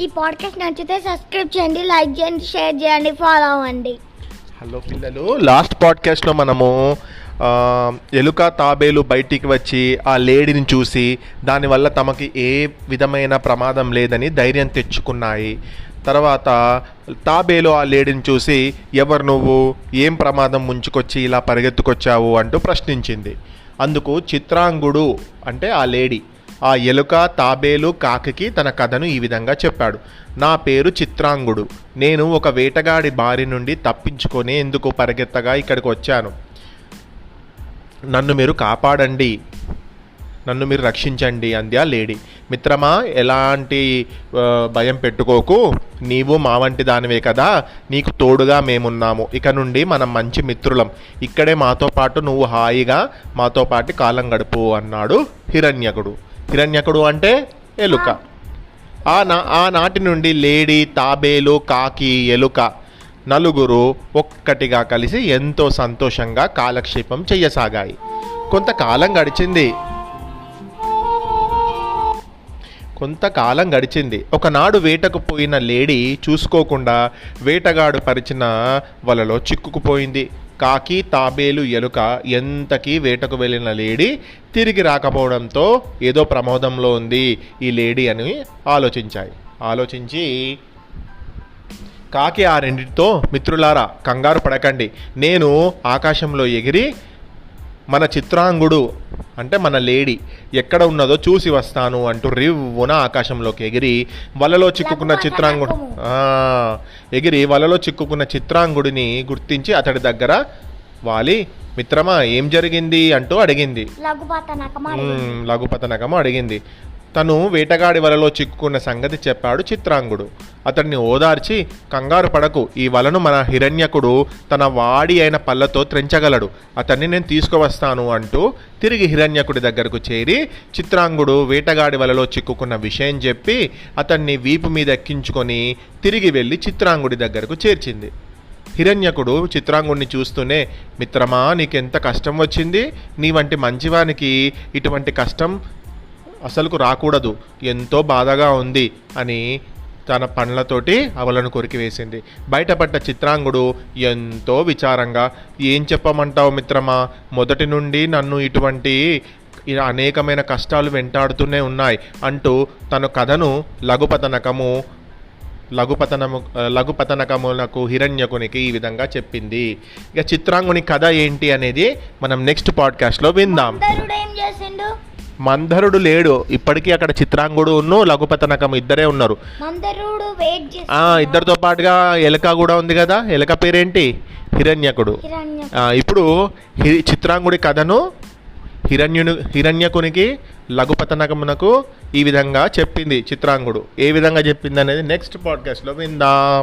ఈ పాడ్కాస్ట్ నచ్చితే సబ్స్క్రైబ్ చేయండి, లైక్ చేయండి, షేర్ చేయండి, ఫాలో అవ్వండి. హలో పిల్లలు, లాస్ట్ పాడ్కాస్ట్లో మనము ఎలుక తాబేలు బయటికి వచ్చి ఆ లేడీని చూసి దానివల్ల తమకి ఏ విధమైన ప్రమాదం లేదని ధైర్యం తెచ్చుకున్నాయి. తర్వాత తాబేలు ఆ లేడీని చూసి, ఎవరు నువ్వు, ఏం ప్రమాదం ముంచుకొచ్చి ఇలా పరిగెత్తుకొచ్చావు అంటూ ప్రశ్నించింది. అందుకు చిత్రాంగుడు అంటే ఆ లేడీ ఆ ఎలుక తాబేలు కాకికి తన కథను ఈ విధంగా చెప్పాడు. నా పేరు చిత్రాంగుడు. నేను ఒక వేటగాడి బారి నుండి తప్పించుకొని ఎందుకు పరిగెత్తగా ఇక్కడికి వచ్చాను. నన్ను మీరు కాపాడండి, నన్ను మీరు రక్షించండి అంది ఆ లేడీ. మిత్రమా, ఎలాంటి భయం పెట్టుకోకు, నీవు మా వంటి దానివే కదా, నీకు తోడుగా మేమున్నాము. ఇక నుండి మనం మంచి మిత్రులం. ఇక్కడే మాతో పాటు నువ్వు హాయిగా మాతో పాటు కాలం గడుపు అన్నాడు హిరణ్యకుడు. హిరణ్యకుడు అంటే ఎలుక. ఆనాటి నుండి లేడీ, తాబేలు, కాకి, ఎలుక నలుగురు ఒక్కటిగా కలిసి ఎంతో సంతోషంగా కాలక్షేపం చెయ్యసాగాయి. కొంతకాలం గడిచింది. ఒకనాడు వేటకు పోయిన లేడీ చూసుకోకుండా వేటగాడు పరిచిన వలలో చిక్కుకుపోయింది. కాకి, తాబేలు, ఎలుక ఎంతకీ వేటకు వెళ్ళిన లేడీ తిరిగి రాకపోవడంతో ఏదో ప్రమాదంలో ఉంది ఈ లేడీ అని ఆలోచించి కాకి ఆ రెండిటితో, మిత్రులారా కంగారు పడకండి, నేను ఆకాశంలో ఎగిరి మన చిత్రాంగుడు అంటే మన లేడీ ఎక్కడ ఉన్నదో చూసి వస్తాను అంటూ రివ్వున ఆకాశంలోకి ఎగిరి వలలో చిక్కుకున్న చిత్రాంగుడిని గుర్తించి అతడి దగ్గర వాలి, మిత్రమా ఏం జరిగింది అంటూ అడిగింది. లఘుపతనకము అడిగింది. తను వేటగాడి వలలో చిక్కుకున్న సంగతి చెప్పాడు చిత్రాంగుడు. అతడిని ఓదార్చి, కంగారు పడకు, ఈ వలను మన హిరణ్యకుడు తన వాడి అయిన పళ్ళతో త్రెంచగలడు, అతన్ని నేను తీసుకువస్తాను అంటూ తిరిగి హిరణ్యకుడి దగ్గరకు చేరి చిత్రాంగుడు వేటగాడి వలలో చిక్కుకున్న విషయం చెప్పి అతన్ని వీపు మీద ఎక్కించుకొని తిరిగి వెళ్ళి చిత్రాంగుడి దగ్గరకు చేర్చింది. హిరణ్యకుడు చిత్రాంగుడిని చూస్తూనే, మిత్రమా నీకెంత కష్టం వచ్చింది, నీ వంటి మంచివానికి ఇటువంటి కష్టం అసలుకు రాకూడదు, ఎంతో బాధగా ఉంది అని తన పండ్లతోటి అవలను కొరికి వేసింది. బయటపడ్డ చిత్రాంగుడు ఎంతో విచారంగా, ఏం చెప్పమంటావు మిత్రమా, మొదటి నుండి నన్ను ఇటువంటి అనేకమైన కష్టాలు వెంటాడుతూనే ఉన్నాయి అంటూ తన కథను లఘుపతనకమునకు హిరణ్యకునికి ఈ విధంగా చెప్పింది. ఇక చిత్రాంగుని కథ ఏంటి అనేది మనం నెక్స్ట్ పాడ్కాస్ట్లో విందాం. మందరుడు లేడు, ఇప్పటికీ అక్కడ చిత్రాంగుడు లఘుపతనకము ఇద్దరే ఉన్నారు. ఇద్దరితో పాటుగా ఎలక కూడా ఉంది కదా, ఎలక పేరేంటి, హిరణ్యకుడు. ఇప్పుడు చిత్రాంగుడి కథను హిరణ్యకునికి లఘుపతనకమునకు ఈ విధంగా చెప్పింది చిత్రాంగుడు. ఏ విధంగా చెప్పింది అనేది నెక్స్ట్ పాడ్కాస్ట్లో విందాం.